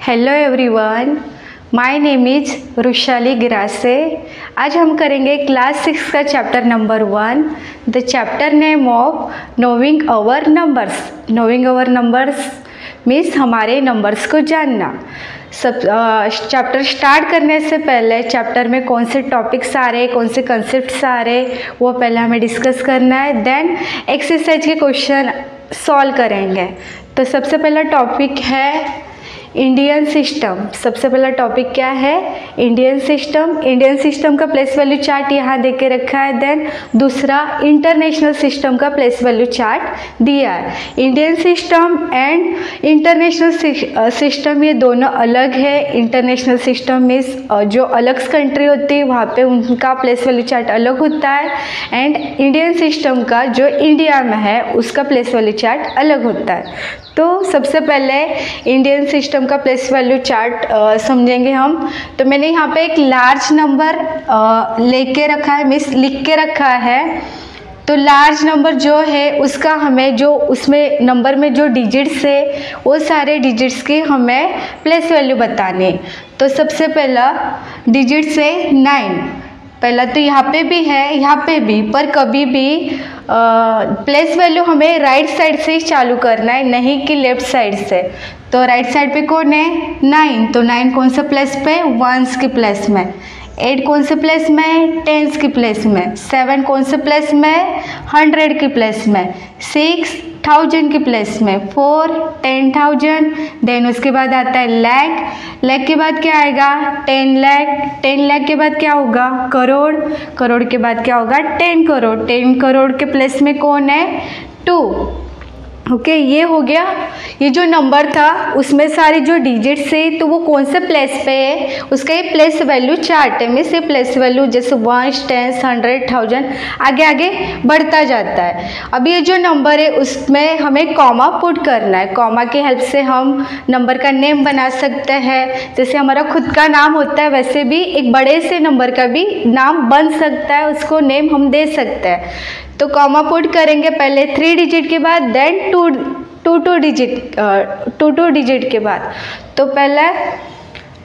Hello everyone, my name is Rushali Girase. आज हम करेंगे क्लास 6 का chapter number 1, the chapter name of knowing our numbers. Knowing our numbers means हमारे numbers को जानना। सब चैप्टर स्टार्ट करने से पहले चैप्टर में कौन से टॉपिक्स आ रहे, कौन से कंसेप्ट्स आ रहे, वो पहले हमें डिस्कस करना है। देन एक्सरसाइज के क्वेश्चन सॉल्व करेंगे। तो सबसे पहला टॉपिक है इंडियन सिस्टम। सबसे पहला टॉपिक क्या है? Indian system. इंडियन सिस्टम का प्लेस वैल्यू चार्ट यहाँ दे के रखा है। देन दूसरा इंटरनेशनल सिस्टम का प्लेस वैल्यू चार्ट दिया है। Indian system and international system ये दोनों अलग है। इंटरनेशनल सिस्टम मीन्स जो अलग कंट्री होती है वहाँ पे उनका प्लेस वैल्यू चार्ट अलग होता है, एंड इंडियन सिस्टम का जो इंडिया में है उसका प्लेस वैल्यू चार्ट अलग होता है। तो सबसे पहले इंडियन सिस्टम का प्लेस वैल्यू चार्ट समझेंगे हम। तो मैंने यहाँ पे एक लार्ज नंबर लेके रखा है, मीन्स लिख के रखा है। तो लार्ज नंबर जो है उसका हमें जो उसमें नंबर में जो डिजिट्स है वो सारे डिजिट्स की हमें प्लेस वैल्यू बतानी। तो सबसे पहला डिजिट्स है 9। पहला तो यहाँ पे भी है, यहाँ पे भी, पर कभी भी प्लेस वैल्यू हमें राइट साइड से ही चालू करना है, नहीं कि लेफ्ट साइड से। तो राइट साइड पे कौन है? 9। तो 9 कौन सा प्लेस पे? 1s की प्लेस में। 8 कौन से प्लेस में? 10s की प्लेस में। 7 कौन से प्लेस में? 100 की प्लेस में। 6 1000 की प्लेस में। 4 10,000। देन उसके बाद आता है लाख। लाख के बाद क्या आएगा? 10 लाख। 10 लाख के बाद क्या होगा? करोड़। करोड़ के बाद क्या होगा? 10 करोड़। 10 करोड़ के प्लेस में कौन है? 2। ओके, ये हो गया। ये जो नंबर था उसमें सारी जो डिजिट्स है तो वो कौन से प्लेस पे है उसका ये प्लेस वैल्यू चार्ट है। मीन्स ये प्लेस वैल्यू जैसे 1 10 100 1000 आगे आगे बढ़ता जाता है। अब ये जो नंबर है उसमें हमें कॉमा पुट करना है। कॉमा की हेल्प से हम नंबर का नेम बना सकते हैं। जैसे हमारा खुद का नाम होता है वैसे भी एक बड़े से नंबर का भी नाम बन सकता है, उसको नेम हम दे सकते हैं। तो कॉमा पुट करेंगे पहले 3 डिजिट के बाद, देन 2 डिजिट के बाद। तो पहले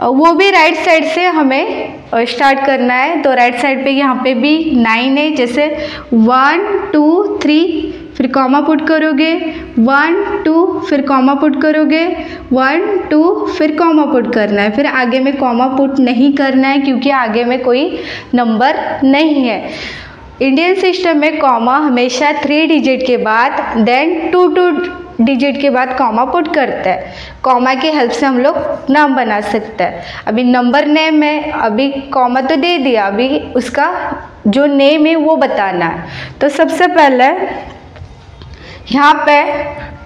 वो भी राइट साइड से हमें स्टार्ट करना है। तो राइट साइड पे यहाँ पे भी 9 है। जैसे 1 2 3 फिर कॉमा पुट करोगे, 1 2 फिर कॉमा पुट करोगे, 1 2 फिर कॉमा पुट करना है। फिर आगे में कॉमा पुट नहीं करना है क्योंकि आगे में कोई नंबर नहीं है। इंडियन सिस्टम में कॉमा हमेशा 3 डिजिट के बाद, देन 2 डिजिट के बाद कॉमा पुट करते हैं। कॉमा की हेल्प से हम लोग नाम बना सकते हैं। अभी नंबर नेम में अभी कॉमा तो दे दिया, अभी उसका जो नेम है वो बताना है। तो सबसे पहले यहाँ पे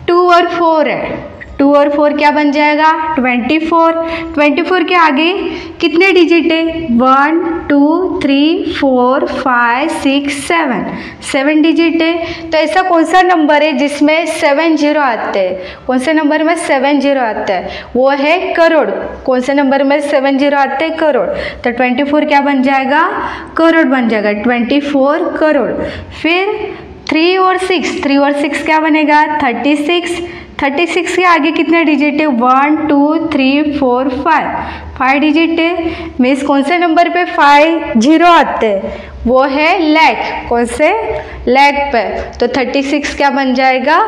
2 और 4 है। 2 और 4 क्या बन जाएगा? 24। 24 के आगे कितने डिजिट है? 1 2 3 4 5 6 7 7 डिजिट है। तो ऐसा कौन सा नंबर है जिसमें 7 0 आते हैं? कौन से नंबर में 7 0 आता है? वो है करोड़। कौन से नंबर में 7 0 आते हैं? करोड़। तो 24 क्या बन जाएगा? करोड़ बन जाएगा। 24 करोड़। फिर 3 और 6 क्या बनेगा? 36। 36 के आगे कितने डिजिट है? 1 2 3 4 5 डिजिट है। मीन्स कौन से नंबर पे 5 0 आते हैं? वो है लाख। कौन से? लाख पे। तो 36 क्या बन जाएगा?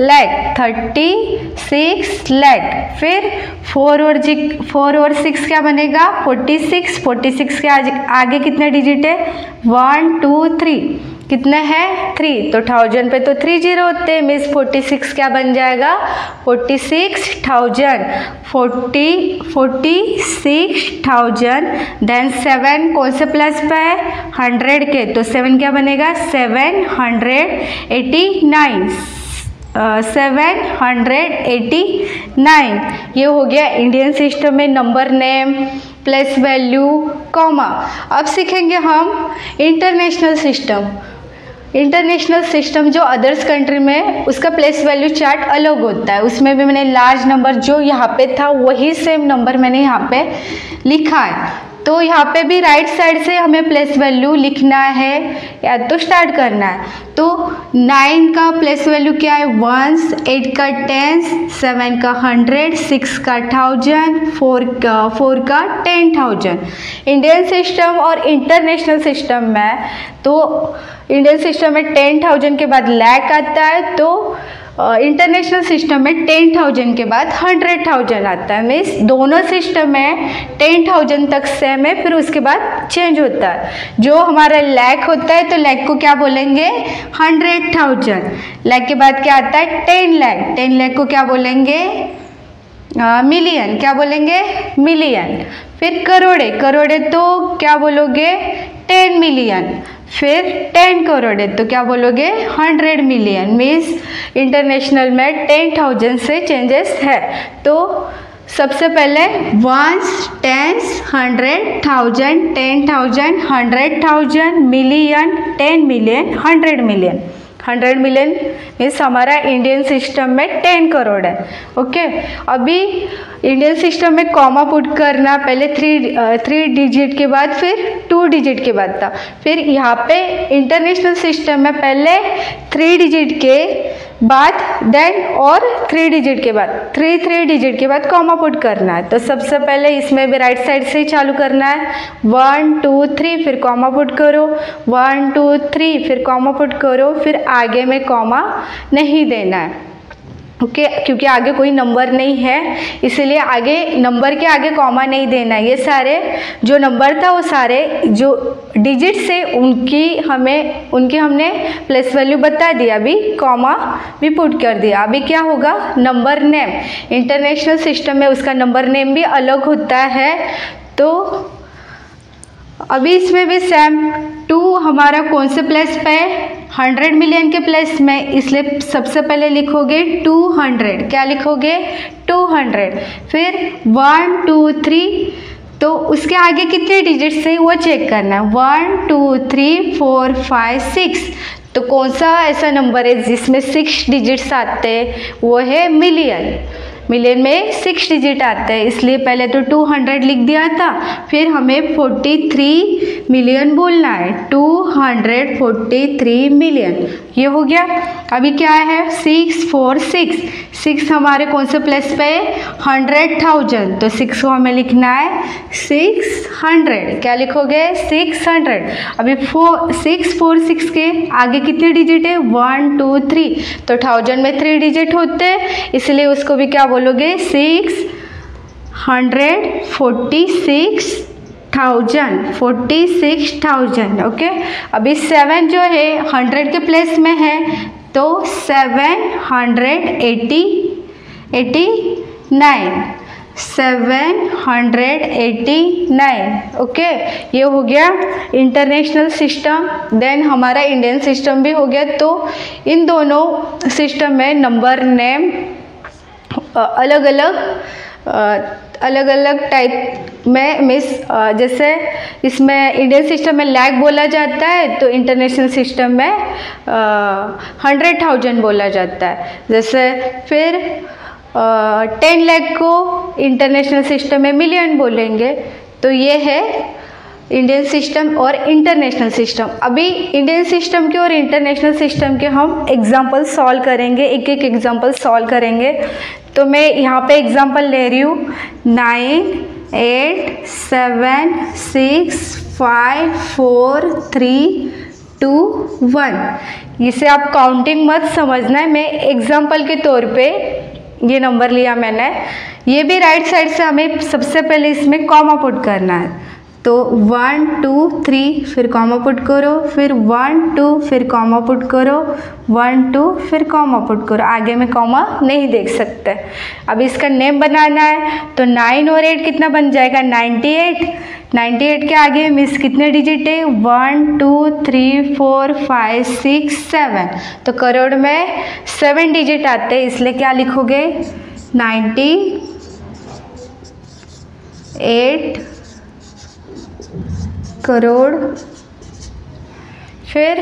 लाख। 36 लाख। फिर 4 और 6 क्या बनेगा? 46। 46 के आगे कितने डिजिट है? 1 2 3 कितने हैं? 3। तो 1000 पे तो 3 0 होते हैं। मीन्स 46 क्या बन जाएगा? 46,000। 46,000। देन 7 कौन से प्लस पे है? 100 के। तो 7 क्या बनेगा? 789। 789। ये हो गया इंडियन सिस्टम में number name, place value, comma. अब सीखेंगे हम इंटरनेशनल सिस्टम। इंटरनेशनल सिस्टम जो अदर्स कंट्री में उसका प्लेस वैल्यू चार्ट अलग होता है। उसमें भी मैंने लार्ज नंबर जो यहाँ पे था वही सेम नंबर मैंने यहाँ पे लिखा है। तो यहाँ पे भी राइट साइड से हमें प्लेस वैल्यू लिखना है या तो स्टार्ट करना है। तो 9 का प्लेस वैल्यू क्या है? 1, 8 का 10, 7 का 100, 6 का 1000, 4 का 10,000। इंडियन सिस्टम और इंटरनेशनल सिस्टम में, तो इंडियन सिस्टम में 10,000 के बाद लाख आता है, तो इंटरनेशनल सिस्टम में 10,000 के बाद 100,000 आता है। मीन्स दोनों सिस्टम में 10,000 तक सेम है, फिर उसके बाद चेंज होता है। जो हमारा लाख होता है तो लाख को क्या बोलेंगे? 100,000। लाख के बाद क्या आता है? 10 लाख। 10 लाख को क्या बोलेंगे? मिलियन। क्या बोलेंगे? मिलियन। फिर करोड़े। करोड़े तो क्या बोलोगे? 10 मिलियन। फिर 10 करोड़ है तो क्या बोलोगे? 100 मिलियन। मीन्स इंटरनेशनल में 10,000 से चेंजेस है। तो सबसे पहले 1, 10, 100, 1000, 10,000, 100,000, million, 10 million, 100 million. 100 million means हमारा इंडियन सिस्टम में 10 करोड़ है। ओके, अभी इंडियन सिस्टम में कॉमा पुट करना, पहले 3 डिजिट के बाद फिर 2 डिजिट के बाद था। फिर यहाँ पे इंटरनेशनल सिस्टम में पहले 3 डिजिट के बाद देन और 3 डिजिट के बाद 3 डिजिट के बाद कॉमा पुट करना है। तो सबसे पहले इसमें भी राइट साइड से ही चालू करना है। 1, 2, 3 फिर कॉमा पुट करो, 1, 2, 3 फिर कॉमा पुट करो, फिर आगे में कॉमा नहीं देना है। ओके, क्योंकि आगे कोई नंबर नहीं है इसीलिए आगे नंबर के आगे कॉमा नहीं देना है। ये सारे जो नंबर था वो सारे जो डिजिट से उनकी हमने प्लेस वैल्यू बता दिया, अभी कॉमा भी पुट कर दिया। अभी क्या होगा? Number name. इंटरनेशनल सिस्टम में उसका नंबर नेम भी अलग होता है। तो अभी इसमें भी सेम 2 हमारा कौन से प्लेस पे है? 100 मिलियन के प्लेस में, इसलिए सबसे पहले लिखोगे 200। क्या लिखोगे? 200। फिर 1, 2, 3 तो उसके आगे कितने डिजिट्स है वो चेक करना है। 1, 2, 3, 4, 5, 6 तो कौन सा ऐसा नंबर है जिसमें 6 डिजिट्स आते हैं? वो है मिलियन। मिलियन में 6 डिजिट आते हैं, इसलिए पहले तो 200 लिख दिया था, फिर हमें 43 मिलियन बोलना है। 243 मिलियन ये हो गया। अभी क्या है? 6, 4, 6 6 हमारे कौन से प्लेस पे है? 100,000। तो 6 को हमें लिखना है 600। क्या लिखोगे? 600। अभी 6, 4, 6 के आगे कितने डिजिट है? 1, 2, 3 तो 1000 में 3 डिजिट होते हैं, इसलिए उसको भी क्या बोलोगे? 46,000। ओके, अभी 7 जो है 100 के प्लेस में है तो 789। ओके, ये हो गया इंटरनेशनल सिस्टम। देन हमारा इंडियन सिस्टम भी हो गया। तो इन दोनों सिस्टम में नंबर नेम अलग अलग टाइप में जैसे इसमें इंडियन सिस्टम में लाख बोला जाता है तो इंटरनेशनल सिस्टम में 100,000 बोला जाता है। जैसे फिर 10 लाख को इंटरनेशनल सिस्टम में मिलियन बोलेंगे। तो ये है इंडियन सिस्टम और इंटरनेशनल सिस्टम। अभी इंडियन सिस्टम के और इंटरनेशनल सिस्टम के हम एग्जाम्पल सॉल्व करेंगे, एक एक एग्जाम्पल सॉल्व करेंगे। तो मैं यहाँ पे एग्जाम्पल ले रही हूँ 9, 8, 7, 6, 5, 4, 3, 2, 1। इसे आप काउंटिंग मत समझना है, मैं एग्जाम्पल के तौर पे ये नंबर लिया मैंने। ये भी राइट साइड से हमें सबसे पहले इसमें कॉमा पुट करना है। तो 1, 2, 3 फिर कॉमा पुट करो, फिर 1, 2 फिर कॉमा पुट करो, 1, 2 फिर कॉमा पुट करो। आगे में कॉमा नहीं देख सकते। अब इसका नेम बनाना है तो 9 और 8 कितना बन जाएगा? 98। 98 के आगे मिस कितने डिजिट है? 1, 2, 3, 4, 5, 6, 7 तो करोड़ में 7 डिजिट आते हैं, इसलिए क्या लिखोगे? 98 करोड़। फिर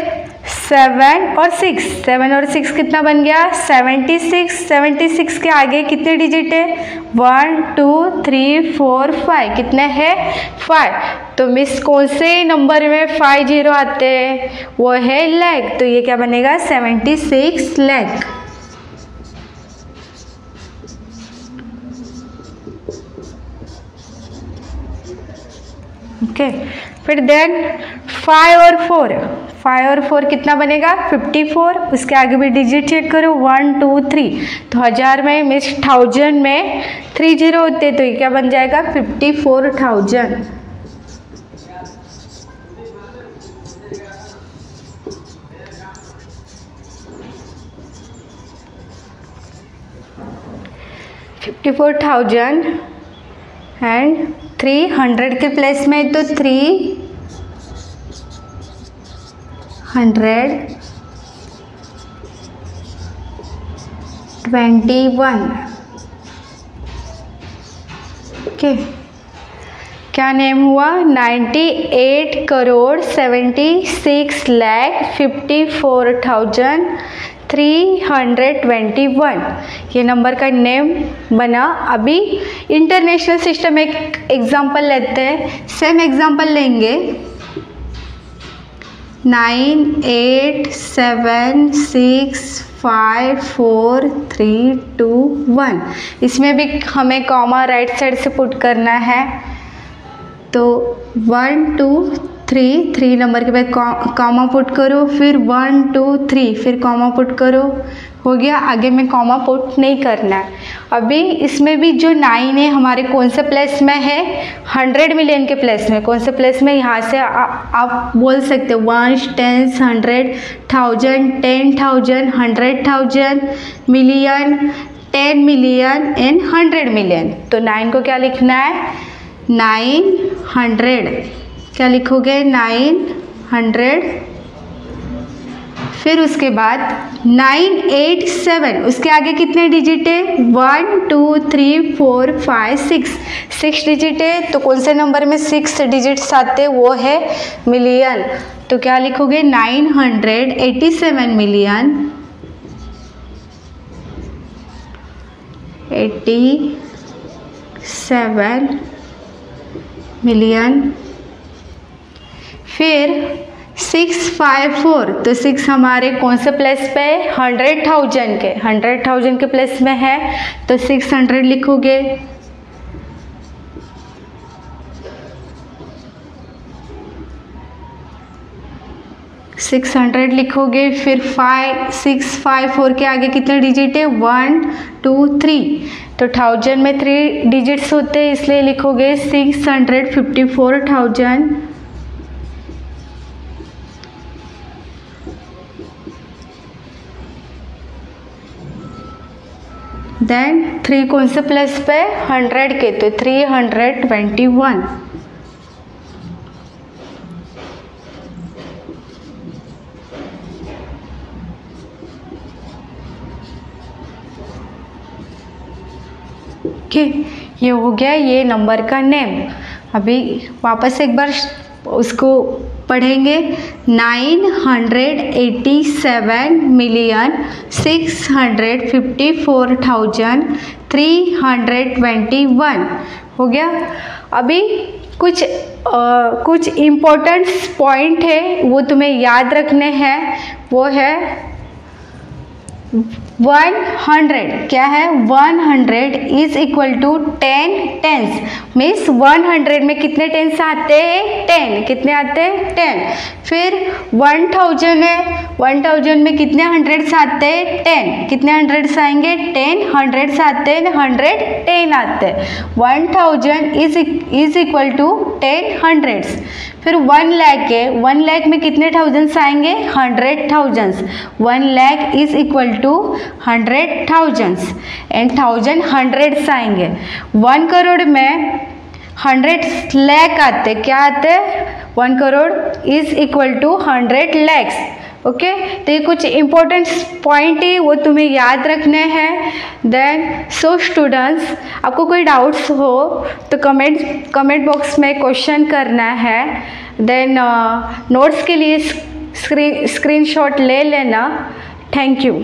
7 और 6, 7 और 6 कितना बन गया 76। 76 के आगे कितने डिजिट है 1 2 3 4 5, कितने हैं 5। तो मिस कौन से नंबर में 5 जीरो आते हैं, वो है लैख, तो ये क्या बनेगा 76 लैख। ओके, फिर देन 5 और 4, 5 और 4 कितना बनेगा 54। उसके आगे भी डिजिट चेक करो 1 2 3, तो 1000 में मीन्स 1000 में 3 जीरो होते, तो ये क्या बन जाएगा 54,000। एंड 300 के प्लेस में तो 321। ओके, क्या नेम हुआ 98,76,54,321, ये नंबर का नेम बना। अभी इंटरनेशनल सिस्टम एक एग्जांपल लेते हैं, सेम एग्जांपल लेंगे 98,7,6,5,4,3,2,1। इसमें भी हमें कॉमा राइट साइड से पुट करना है, तो 1 2 3, 3 नंबर के बाद कॉमा पुट करो, फिर 1 2 3, फिर कॉमा पुट करो, हो गया। आगे में कॉमा पुट नहीं करना है। अभी इसमें भी जो 9 है हमारे कौन से प्लेस में है 100 मिलियन के प्लेस में, कौन से प्लेस में, यहाँ से आप बोल सकते हो 1 10 100 1000 10,000 100,000 मिलियन 10 मिलियन एंड 100 मिलियन। तो 9 को क्या लिखना है 900, क्या लिखोगे 900। फिर उसके बाद 987, उसके आगे कितने डिजिट है 1 2 3 4 5 6 डिजिट है, तो कौन से नंबर में 6 डिजिट्स आते हैं, वो है मिलियन। तो क्या लिखोगे 987 मिलियन 87 मिलियन। फिर 654, तो 6 हमारे कौन से प्लेस पे 100,000 के प्लेस में है, तो 600 लिखोगे। फिर 654 के आगे कितने डिजिट है 1 2 3, तो 1000 में 3 डिजिट्स होते हैं, इसलिए लिखोगे 654,000। देन 3 कौन से प्लेस पे 100 के, तो 321। ओके, ये हो गया ये नंबर का नेम। अभी वापस एक बार उसको पढ़ेंगे 987,654,321 हो गया। अभी कुछ इम्पोर्टेंट पॉइंट है वो तुम्हें याद रखने हैं, वो है 100, क्या है 100 is equal to 10 tens, means 100 में कितने टेंस आते हैं 10, कितने आते हैं 10। फिर 1000 है, 1000 में कितने हंड्रेड्स आते हैं 10, कितने हंड्रेड्स आएंगे 10 हंड्रेड्स आते हैं, 110 आते हैं। 1000 इज इक्वल टू 10 हंड्रेड्स। फिर 1 लाख है, 1 लाख में कितने थाउजेंड्स आएंगे 100 thousands. 1 lakh is equal to 100 thousands and 1000 hundreds आएंगे। 1 करोड़ में 100 लाख आते, क्या आते 1 crore is equal to 100 lakhs. Okay, तो ये कुछ इंपॉर्टेंट पॉइंट है वो तुम्हें याद रखने हैं। देन सो स्टूडेंट्स, आपको कोई डाउट्स हो तो कमेंट बॉक्स में क्वेश्चन करना है। देन नोट्स के लिए स्क्रीनशॉट ले लेना। Thank you.